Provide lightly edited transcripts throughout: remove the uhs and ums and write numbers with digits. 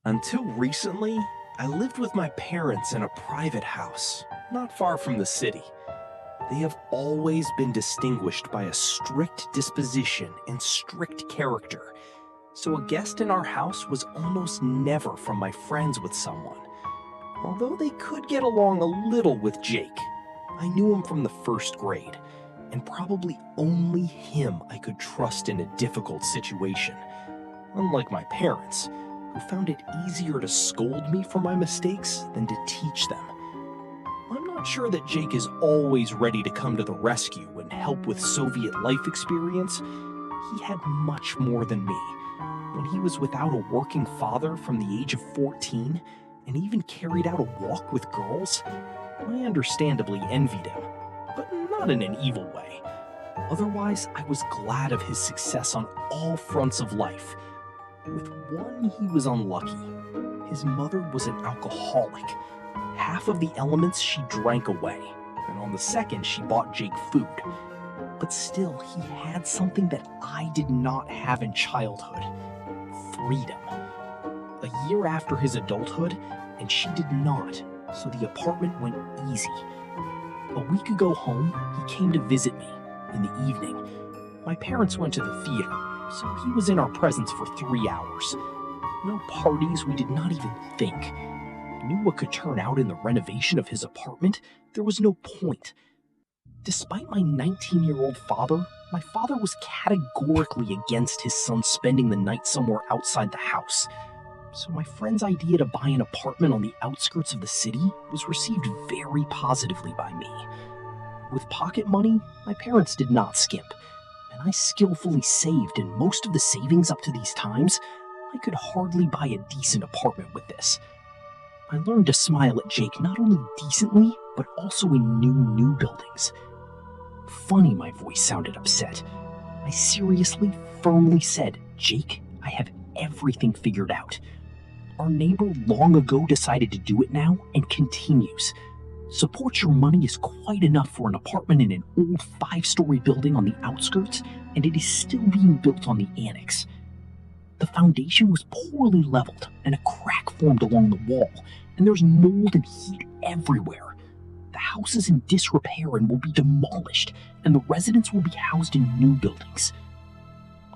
Until recently, I lived with my parents in a private house, not far from the city. They have always been distinguished by a strict disposition and strict character, so a guest in our house was almost never from my friends with someone. Although they could get along a little with Jake, I knew him from the first grade, and probably only him I could trust in a difficult situation. Unlike my parents, who found it easier to scold me for my mistakes than to teach them. I'm not sure that Jake is always ready to come to the rescue and help with Soviet life experience. He had much more than me. When he was without a working father from the age of 14 and even carried out a walk with girls, I understandably envied him, but not in an evil way. Otherwise, I was glad of his success on all fronts of life. With one, he was unlucky. His mother was an alcoholic. Half of the elements she drank away, and on the second, she bought Jake food. But still, he had something that I did not have in childhood: freedom. A year after his adulthood, and she did not, so the apartment went easy. A week ago home, he came to visit me in the evening. My parents went to the theater, so he was in our presence for 3 hours. No parties, we did not even think. Knew what could turn out in the renovation of his apartment, there was no point. Despite my 19-year-old father, my father was categorically against his son spending the night somewhere outside the house. So my friend's idea to buy an apartment on the outskirts of the city was received very positively by me. With pocket money, my parents did not skimp, and I skillfully saved, and most of the savings up to these times, I could hardly buy a decent apartment with this. I learned to smile at Jake not only decently, but also in new buildings. Funny, my voice sounded upset. I seriously, firmly said, "Jake, I have everything figured out." Our neighbor long ago decided to do it now and continues. Support your money is quite enough for an apartment in an old 5-story building on the outskirts, and it is still being built on the annex. The foundation was poorly leveled, and a crack formed along the wall, and there's mold and heat everywhere. The house is in disrepair and will be demolished, and the residents will be housed in new buildings.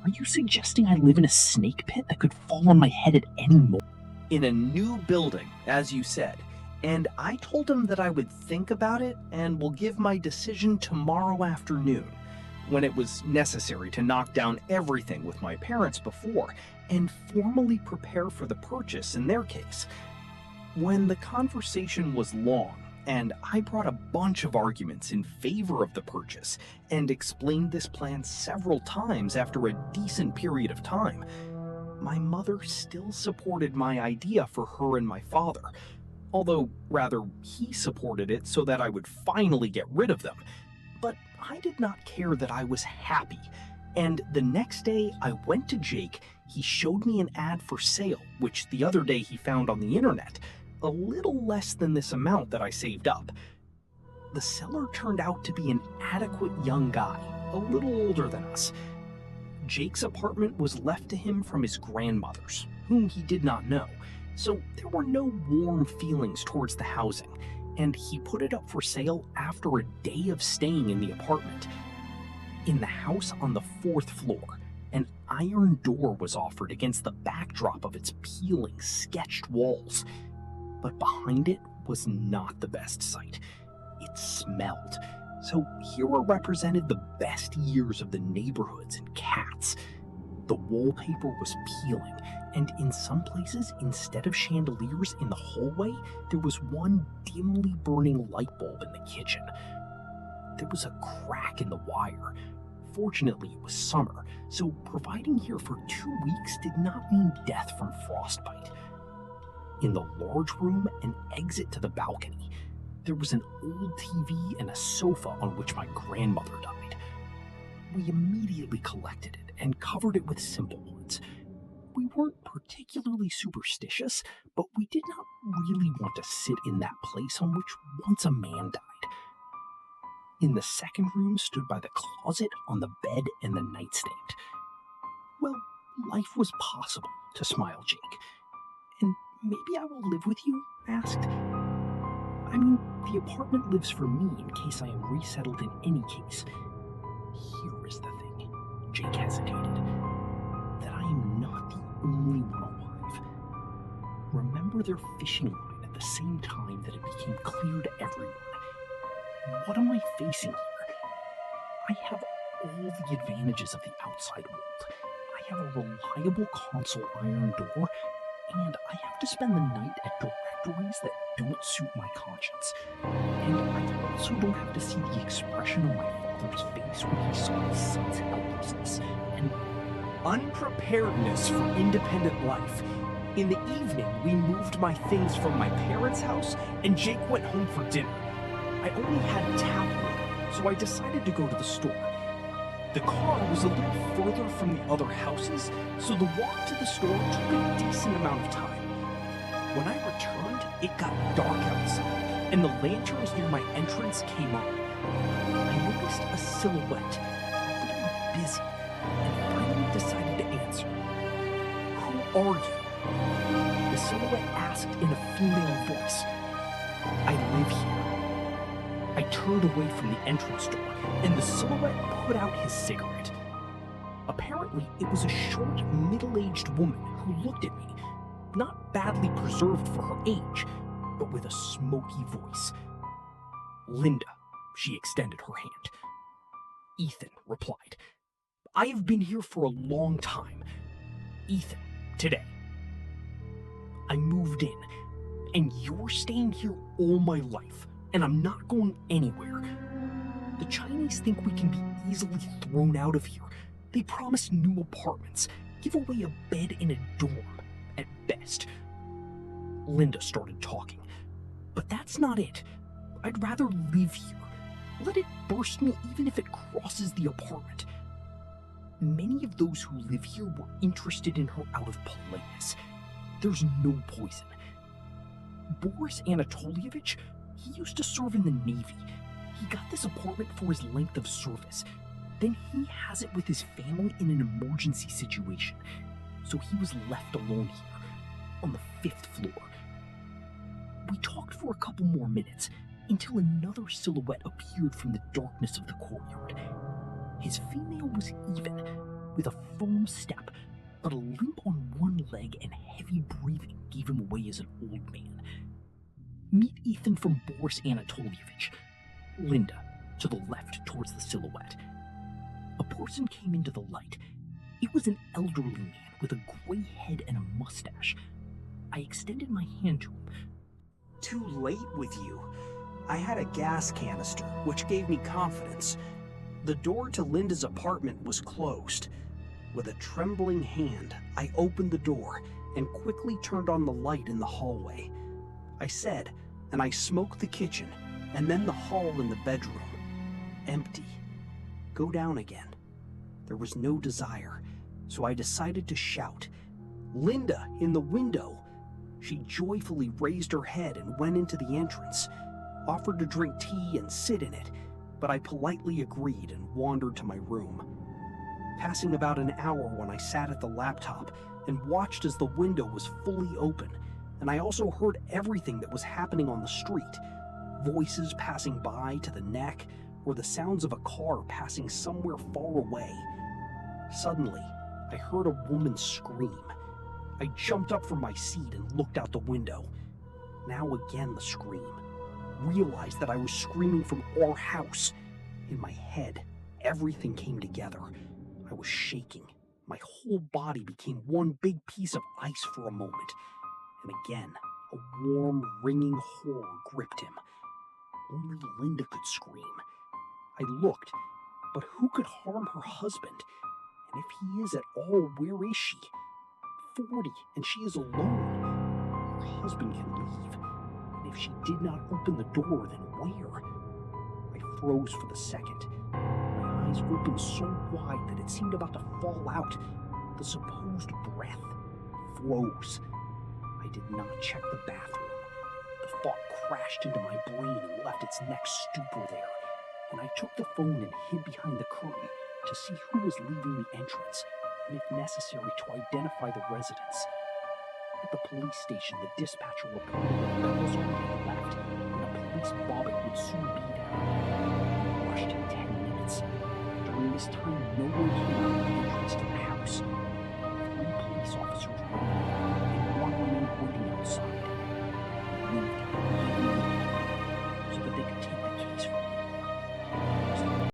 Are you suggesting I live in a snake pit that could fall on my head at any moment? In a new building, as you said, and I told him that I would think about it and will give my decision tomorrow afternoon, when it was necessary to knock down everything with my parents before and formally prepare for the purchase in their case. When the conversation was long, and I brought a bunch of arguments in favor of the purchase and explained this plan several times after a decent period of time, my mother still supported my idea for her and my father, although rather he supported it so that I would finally get rid of them. But I did not care that I was happy, and the next day I went to Jake. He showed me an ad for sale, which the other day he found on the internet, a little less than this amount that I saved up. The seller turned out to be an adequate young guy, a little older than us. Jake's apartment was left to him from his grandmother's, whom he did not know, so there were no warm feelings towards the housing, and he put it up for sale after a day of staying in the apartment. In the house on the 4th floor, an iron door was offered against the backdrop of its peeling, sketched walls. But behind it was not the best sight. It smelled. So here were represented the best years of the neighborhoods and cats. The wallpaper was peeling, and in some places, instead of chandeliers in the hallway, there was one dimly burning light bulb in the kitchen. There was a crack in the wire. Fortunately, it was summer, so providing here for 2 weeks did not mean death from frostbite. In the large room, an exit to the balcony, there was an old TV and a sofa on which my grandmother died. We immediately collected it and covered it with simple woods. We weren't particularly superstitious, but we did not really want to sit in that place on which once a man died. In the second room stood by the closet, on the bed, and the nightstand. Well, life was possible, to smile Jake. And Maybe I will live with you? I asked. I mean, the apartment lives for me in case I am resettled in any case. Here is the thing, Jake hesitated, that I am not the only one alive. Remember their fishing line at the same time that it became clear to everyone. What am I facing here? I have all the advantages of the outside world. I have a reliable console iron door, and I have to spend the night at directories that don't suit my conscience. And I also don't have to see the expression on my father's face when he saw his son's helplessness and unpreparedness for independent life. In the evening, we moved my things from my parents' house, and Jake went home for dinner. I only had tap water, so I decided to go to the store. The car was a little further from the other houses, so the walk to the store took a decent amount of time. When I returned, it got dark outside, and the lanterns near my entrance came on. I noticed a silhouette, a little busy, and finally decided to answer. "Who are you?" The silhouette asked in a female voice. "I live here." I turned away from the entrance door, and the silhouette put out his cigarette. Apparently, it was a short, middle-aged woman who looked at me, not badly preserved for her age, but with a smoky voice. "Linda," she extended her hand. "Ethan," replied. "I have been here for a long time. Ethan, today. I moved in, and you're staying here all my life, and I'm not going anywhere. The Chinese think we can be easily thrown out of here. They promise new apartments, give away a bed in a dorm, at best." Linda started talking. "But that's not it. I'd rather live here. Let it burst me even if it crosses the apartment." Many of those who live here were interested in her out of politeness. There's no poison. Boris Anatolievich, he used to serve in the Navy. He got this apartment for his length of service. Then he has it with his family in an emergency situation. So he was left alone here, on the 5th floor. We talked for a couple more minutes, until another silhouette appeared from the darkness of the courtyard. His female was even, with a firm step, but a limp on one leg and heavy breathing gave him away as an old man. "Meet Ethan from Boris Anatolievich." Linda, to the left towards the silhouette. A person came into the light. It was an elderly man with a gray head and a mustache. I extended my hand to him. "Too late with you. I had a gas canister, which gave me confidence. The door to Linda's apartment was closed. With a trembling hand, I opened the door and quickly turned on the light in the hallway. I said, and I smoked the kitchen, and then the hall and the bedroom. Empty. Go down again." There was no desire, so I decided to shout. "Linda, in the window!" She joyfully raised her head and went into the entrance, offered to drink tea and sit in it, but I politely agreed and wandered to my room. Passing about an hour when I sat at the laptop and watched as the window was fully open, and I also heard everything that was happening on the street. Voices passing by to the neck, or the sounds of a car passing somewhere far away. Suddenly, I heard a woman scream. I jumped up from my seat and looked out the window. Now again the scream. Realized that I was screaming from our house. In my head, everything came together. I was shaking. My whole body became one big piece of ice for a moment. And again, a warm, ringing horror gripped him. Only Linda could scream. I looked, but who could harm her husband? And if he is at all, where is she? 40, and she is alone. Her husband can leave. And if she did not open the door, then where? I froze for the second. My eyes opened so wide that it seemed about to fall out. The supposed breath froze. I did not check the bathroom. The thought crashed into my brain and left its next stupor there. And I took the phone and hid behind the curtain to see who was leaving the entrance, and if necessary to identify the residents. At the police station, the dispatcher reported that Carlos already had left, and a police bobbing would soon be there. We rushed in 10 minutes. During this time,